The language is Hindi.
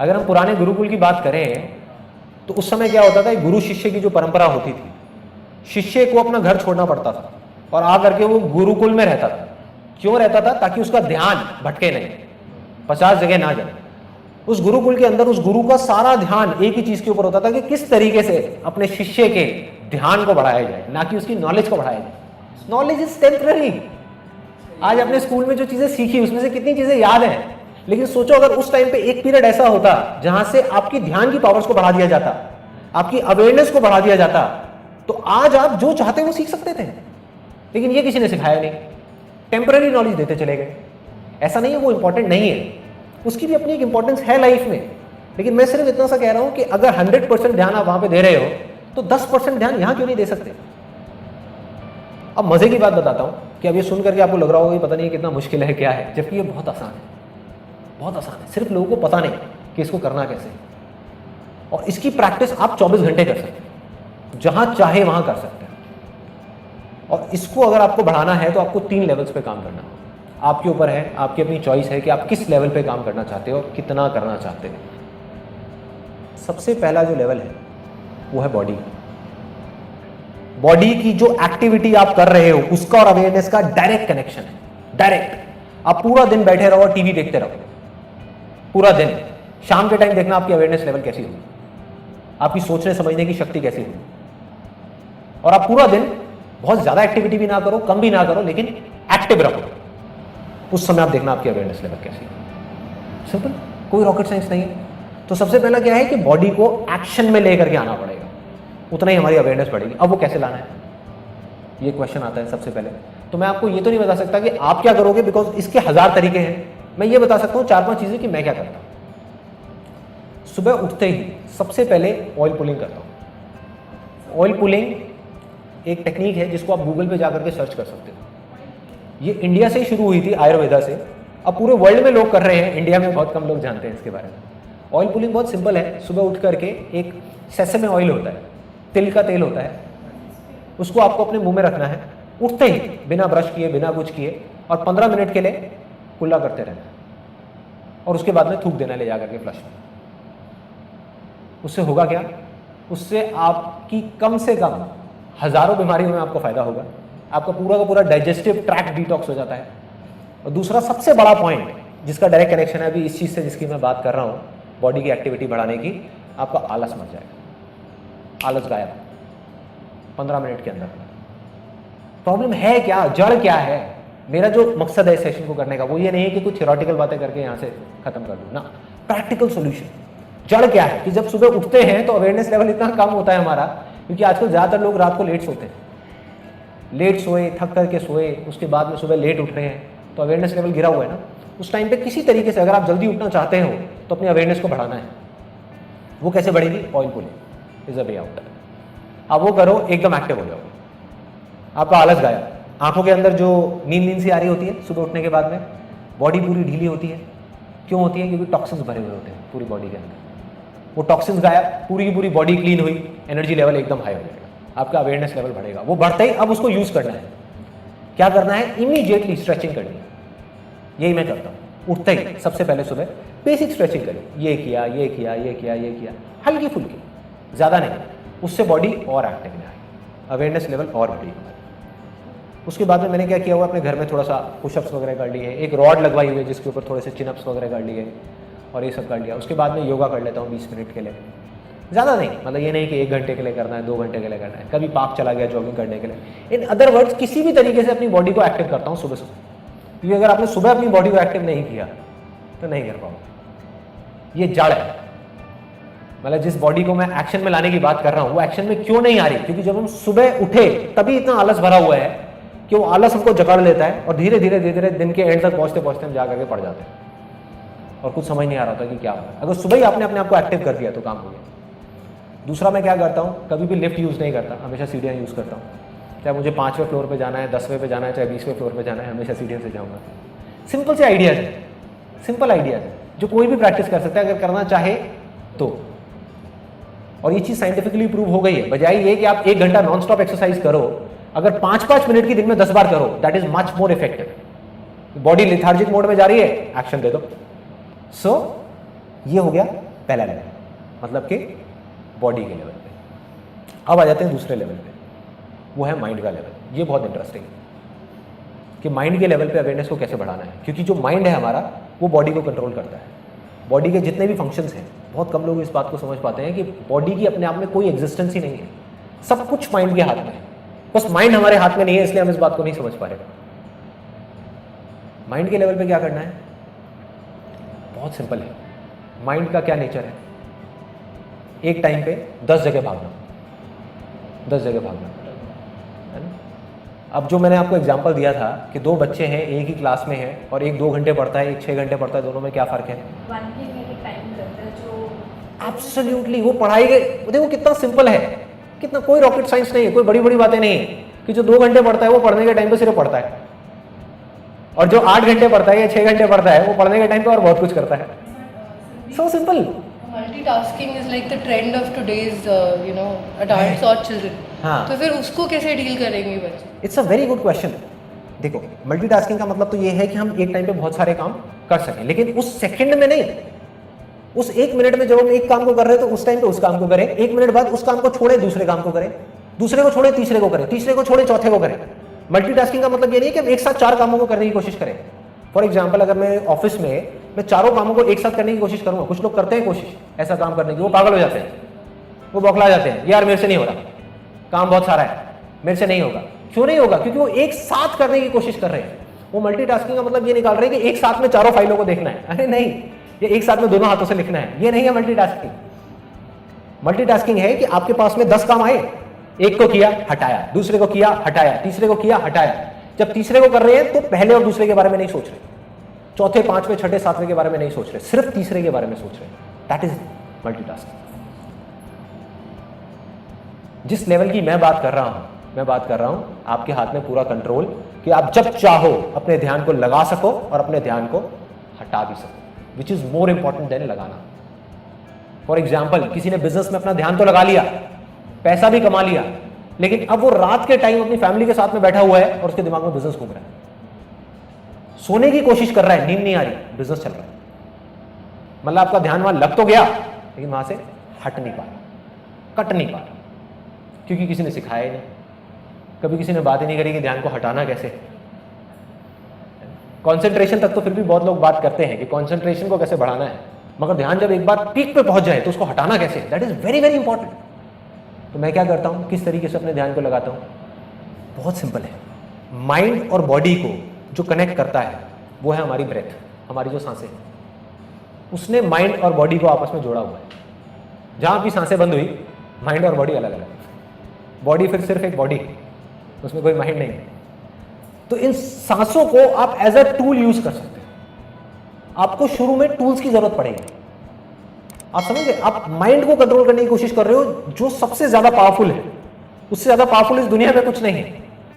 अगर हम पुराने गुरुकुल की बात करें तो उस समय क्या होता था, गुरु शिष्य की जो परंपरा होती थी, शिष्य को अपना घर छोड़ना पड़ता था और आकर के वो गुरुकुल में रहता था। क्यों रहता था? ताकि उसका ध्यान भटके नहीं, 50 जगह ना जाए। उस गुरुकुल के अंदर उस गुरु का सारा ध्यान एक ही चीज के ऊपर होता था कि किस तरीके से अपने शिष्य के ध्यान को बढ़ाया जाए, ना कि उसकी नॉलेज को बढ़ाया जाए। Knowledge is temporary. आज अपने स्कूल में जो चीजें सीखी उसमें से कितनी चीजें याद हैं, लेकिन सोचो अगर उस टाइम पे एक पीरियड ऐसा होता जहां से आपकी ध्यान की पावर्स को बढ़ा दिया जाता, आपकी अवेयरनेस को बढ़ा दिया जाता, तो आज आप जो चाहते वो सीख सकते थे। लेकिन ये किसी ने सिखाया नहीं, टेम्पररी नॉलेज देते चले गए। ऐसा नहीं है वो इंपॉर्टेंट नहीं है, उसकी भी अपनी एक इंपॉर्टेंस है लाइफ में, लेकिन मैं सिर्फ इतना सा कह रहा हूं कि अगर 100% ध्यान आप वहां पे दे रहे हो तो 10% ध्यान यहां क्यों नहीं दे सकते। अब मजे की बात बताता हूं कि अब ये सुन करके आपको लग रहा होगा कि पता नहीं कितना मुश्किल है क्या है, जबकि ये बहुत आसान है, बहुत आसान है। सिर्फ लोगों को पता नहीं कि इसको करना कैसे, और इसकी प्रैक्टिस आप 24 घंटे कर सकते हैं, जहां चाहे वहां कर सकते हैं। और इसको अगर आपको बढ़ाना है तो आपको 3 लेवल्स पे काम करना है। आपके ऊपर है, आपकी अपनी चॉइस है कि आप किस लेवल पे काम करना चाहते हो और कितना करना चाहते हो। सबसे पहला जो लेवल है वो है बॉडी। बॉडी की जो एक्टिविटी आप कर रहे हो उसका और अवेयरनेस का डायरेक्ट कनेक्शन है, डायरेक्ट। आप पूरा दिन बैठे रहो और टीवी देखते रहो पूरा दिन, शाम के टाइम देखना आपकी अवेयरनेस लेवल कैसी होगी, आपकी सोचने समझने की शक्ति कैसी होगी। और आप पूरा दिन बहुत ज्यादा एक्टिविटी भी ना करो, कम भी ना करो, लेकिन एक्टिव रहो। उस समय आप देखना आपकी अवेयरनेस लेवल कैसी है। सिंपल, कोई रॉकेट साइंस नहीं है। तो सबसे पहला क्या है कि बॉडी को एक्शन में लेकर के आना पड़ेगा, उतना ही हमारी अवेयरनेस बढ़ेगी। अब वो कैसे लाना है, ये क्वेश्चन आता है सबसे पहले। तो मैं आपको ये तो नहीं बता सकता कि आप क्या करोगे, बिकॉज इसके 1000 तरीके हैं। मैं ये बता सकता हूँ 4-5 चीजें कि मैं क्या करता हूँ। सुबह उठते ही सबसे पहले ऑयल पुलिंग करता हूँ। ऑयल पुलिंग एक टेक्निक है जिसको आप गूगल पे जाकर के सर्च कर सकते हो। ये इंडिया से ही शुरू हुई थी, आयुर्वेदा से। अब पूरे वर्ल्ड में लोग कर रहे हैं, इंडिया में बहुत कम लोग जानते हैं इसके बारे में। ऑयल पुलिंग बहुत सिंपल है। सुबह उठ करके एक सेसमे ऑयल होता है, तिल का तेल होता है, उसको आपको अपने मुंह में रखना है उठते ही, बिना ब्रश किए, बिना कुछ किए, और 15 मिनट के लिए कुल्ला करते रहना है, और उसके बाद में थूक देना ले जाकर के फ्लश में। उससे होगा क्या, उससे आपकी कम से कम हजारों बीमारियों में आपको फायदा होगा। आपका पूरा का पूरा डाइजेस्टिव ट्रैक्ट डिटॉक्स हो जाता है। और दूसरा सबसे बड़ा पॉइंट जिसका डायरेक्ट कनेक्शन है अभी इस चीज से जिसकी मैं बात कर रहा हूं, बॉडी की एक्टिविटी बढ़ाने की, आपका आलस मर जाएगा। आलस गायब 15 मिनट के अंदर। प्रॉब्लम है क्या, जड़ क्या है? मेरा जो मकसद है इस सेशन को करने का वो ये नहीं है कि कुछ थ्योरेटिकल बातें करके यहां से खत्म कर दूं ना, प्रैक्टिकल सॉल्यूशन। जड़ क्या है कि जब सुबह उठते हैं तो अवेयरनेस लेवल इतना कम होता है हमारा, क्योंकि आजकल ज्यादातर लोग रात को लेट सोते हैं, लेट सोए, थक करके सोए, उसके बाद में सुबह लेट उठ रहे हैं, तो अवेयरनेस लेवल गिरा हुआ है ना। उस टाइम पे किसी तरीके से अगर आप जल्दी उठना चाहते हो तो अपनी अवेयरनेस को बढ़ाना है। वो कैसे बढ़ेगी? Oil pulling is a way out. आप वो करो, एकदम एक्टिव हो जाओ, आपका आलस गायब। आंखों के अंदर जो नींद सी आ रही होती है सुबह उठने के बाद में, बॉडी पूरी ढीली होती है। क्यों होती है? क्योंकि टॉक्सिन्स भरे हुए होते हैं पूरी बॉडी के अंदर। वो टॉक्सिन्स गायब, पूरी की पूरी बॉडी क्लीन हुई, एनर्जी लेवल एकदम हाई हो जाएगा, आपका अवेयरनेस लेवल बढ़ेगा। वो बढ़ते ही अब उसको यूज करना है। क्या करना है? इमीडिएटली स्ट्रेचिंग करनी है। यही मैं करता हूँ। उठते ही सबसे पहले सुबह बेसिक स्ट्रेचिंग करें, ये किया, ये किया, ये किया, ये किया, हल्की फुल्की, ज़्यादा नहीं। उससे बॉडी और एक्टिव में आएगी, अवेयरनेस लेवल और बढ़ेगी। उसके बाद में मैंने क्या किया हुआ, अपने घर में थोड़ा सा पुशअप्स वगैरह कर लिए, एक रॉड लगवाई हुई है जिसके ऊपर थोड़े से चिनअप्स वगैरह कर लिए, और ये सब कर लिया। उसके बाद में योगा कर लेता हूँ 20 मिनट के लिए, ज़्यादा नहीं। मतलब ये नहीं कि 1 घंटे के लिए करना है, 2 घंटे के लिए करना है। कभी पार्क चला गया जॉगिंग करने के लिए। इन अदर वर्ड्स, किसी भी तरीके से अपनी बॉडी को एक्टिव करता हूँ सुबह सुबह, क्योंकि अगर आपने सुबह अपनी बॉडी को एक्टिव नहीं किया तो नहीं कर पाओगे। ये जड़ है। मतलब जिस बॉडी को मैं एक्शन में लाने की बात कर रहा हूँ वो एक्शन में क्यों नहीं आ रही? क्योंकि जब हम सुबह उठे तभी इतना आलस भरा हुआ है कि वो आलस हमको जकड़ लेता है, और धीरे धीरे धीरे धीरे दिन के एंड तक पहुंचते पहुंचते हम जाकर के पड़ जाते हैं, और कुछ समझ नहीं आ रहा था कि क्या होगा। अगर सुबह ही आपने अपने आप को एक्टिव कर दिया तो काम हो गया। दूसरा मैं क्या करता हूँ, कभी भी लिफ्ट यूज़ नहीं करता, हमेशा सीढ़ियाँ यूज़ करता हूँ। चाहे मुझे 5वें फ्लोर पे जाना है, 10वें पे जाना है, चाहे 20वें फ्लोर पे जाना है, हमेशा सीढ़ियों से जाऊँगा। सिंपल से आइडियाज़ है, सिंपल आइडियाज़ है जो कोई भी प्रैक्टिस कर सकता है अगर करना चाहे तो। और ये चीज़ साइंटिफिकली प्रूव हो गई है। बजाय ये कि आप 1 घंटा नॉन स्टॉप एक्सरसाइज करो, अगर 5-5 मिनट की दिन में 10 बार करो, that is much more effective. Body lethargic mode में जा रही है, एक्शन दे दो। सो ये हो गया पहला लेवल, मतलब कि बॉडी के लेवल पे। अब आ जाते हैं दूसरे लेवल पे, वो है माइंड का लेवल। ये बहुत इंटरेस्टिंग है कि माइंड के लेवल पे अवेयरनेस को कैसे बढ़ाना है, क्योंकि जो माइंड है हमारा वो बॉडी को कंट्रोल करता है। बॉडी के जितने भी फंक्शंस हैं, बहुत कम लोग इस बात को समझ पाते हैं कि बॉडी की अपने आप में कोई एग्जिस्टेंस ही नहीं है, सब कुछ माइंड के हाथ में है। बस माइंड हमारे हाथ में नहीं है, इसलिए हम इस बात को नहीं समझ पा रहे। माइंड के लेवल पे क्या करना है, बहुत सिंपल है। माइंड का क्या नेचर है, एक टाइम पे 10 जगह भागना, 10 जगह भागना है ना। अब जो मैंने आपको एग्जांपल दिया था कि दो बच्चे हैं, एक ही क्लास में है, और एक 2 घंटे पढ़ता है, एक 6 घंटे पढ़ता है, दोनों में क्या फ़र्क है? एब्सोल्युटली। वो पढ़ाई के देखो कितना सिंपल है, कितना, कोई रॉकेट साइंस नहीं है, कोई बड़ी बड़ी बातें नहीं है कि जो 2 घंटे पढ़ता है वो पढ़ने के टाइम पे सिर्फ पढ़ता है, और जो 8 घंटे पढ़ता है या 6 घंटे पढ़ता है वो पढ़ने के टाइम पे और बहुत कुछ करता है। So simple. Multitasking is like the trend of today's adults और चिल्ड्रन। हाँ, तो फिर उसको कैसे डील करेंगे बच्चे? It's a very good question. देखो, मल्टीटास्किंग का मतलब तो ये है कि हम एक टाइम पे बहुत सारे काम कर सकें, लेकिन उस सेकंड में नहीं, उस 1 मिनट में जब हम एक काम को कर रहे हैं तो उस टाइम पे उस काम को करें, 1 मिनट बाद उस काम को छोड़े दूसरे काम को करें, दूसरे को छोड़े तीसरे को करें, तीसरे को छोड़े चौथे को करें। मल्टीटास्किंग का मतलब ये नहीं है कि हम एक साथ 4 कामों को करने की कोशिश करें। फॉर एग्जाम्पल, अगर मैं ऑफिस में मैं चारों कामों को एक साथ करने की कोशिश करूंगा, कुछ लोग करते हैं कोशिश ऐसा काम करने की, वो पागल हो जाते हैं, वो बौखला जाते हैं, यार मेरे से नहीं हो रहा, काम बहुत सारा है, मेरे से नहीं होगा। क्यों नहीं होगा? क्योंकि वो एक साथ करने की कोशिश कर रहे हैं। वो मल्टीटास्किंग का मतलब ये निकाल रहे हैं कि एक साथ में चारों फाइलों को देखना है। अरे नहीं, ये एक साथ में दोनों हाथों से लिखना है, ये नहीं है मल्टीटास्किंग। मल्टीटास्किंग है कि आपके पास में 10 काम आए, एक को किया हटाया, दूसरे को किया हटाया, तीसरे को किया हटाया। जब तीसरे को कर रहे हैं तो पहले और दूसरे के बारे में नहीं सोच रहे, चौथे, पांचवें, छठे, सातवें के बारे में नहीं सोच रहे, सिर्फ तीसरे के बारे में सोच रहे। That is multitasking. जिस लेवल की मैं बात कर रहा हूं आपके हाथ में पूरा कंट्रोल, कि आप जब चाहो अपने ध्यान को लगा सको और अपने ध्यान को हटा भी सको, which is more important than लगाना। फॉर एग्जाम्पल, किसी ने बिजनेस में अपना ध्यान तो लगा लिया, पैसा भी कमा लिया, लेकिन अब वो रात के टाइम अपनी फैमिली के साथ में बैठा हुआ है और उसके दिमाग में बिजनेस घूम रहा है, सोने की कोशिश कर रहा है, नींद नहीं आ रही, बिजनेस चल रहा है। मतलब आपका ध्यान वहां लग तो गया, लेकिन वहां से हट नहीं पा रहा, कट नहीं पा रहा, क्योंकि किसी ने सिखाया ही नहीं, कभी किसी ने बात ही नहीं करी कि ध्यान को हटाना कैसे। कंसंट्रेशन तक तो फिर भी बहुत लोग बात करते हैं कि कंसंट्रेशन को कैसे बढ़ाना है, मगर ध्यान जब एक बार पीक पे पहुंच जाए तो उसको हटाना कैसे, that is very very important. तो मैं क्या करता हूं, किस तरीके से अपने ध्यान को लगाता हूं? बहुत सिंपल है। माइंड और बॉडी को जो कनेक्ट करता है वो है हमारी ब्रेथ, हमारी जो सांसें, उसने माइंड और बॉडी को आपस में जोड़ा हुआ है। जहां भी सांसें बंद हुई, माइंड और बॉडी अलग अलग, बॉडी फिर सिर्फ एक बॉडी, उसमें कोई माइंड नहीं है। तो इन सांसों को आप एज अ टूल यूज कर सकते हैं। आपको शुरू में टूल्स की जरूरत पड़ेगी, आप समझे? आप माइंड को कंट्रोल करने की कोशिश कर रहे हो, जो सबसे ज्यादा पावरफुल है, उससे ज्यादा पावरफुल इस दुनिया में कुछ नहीं है।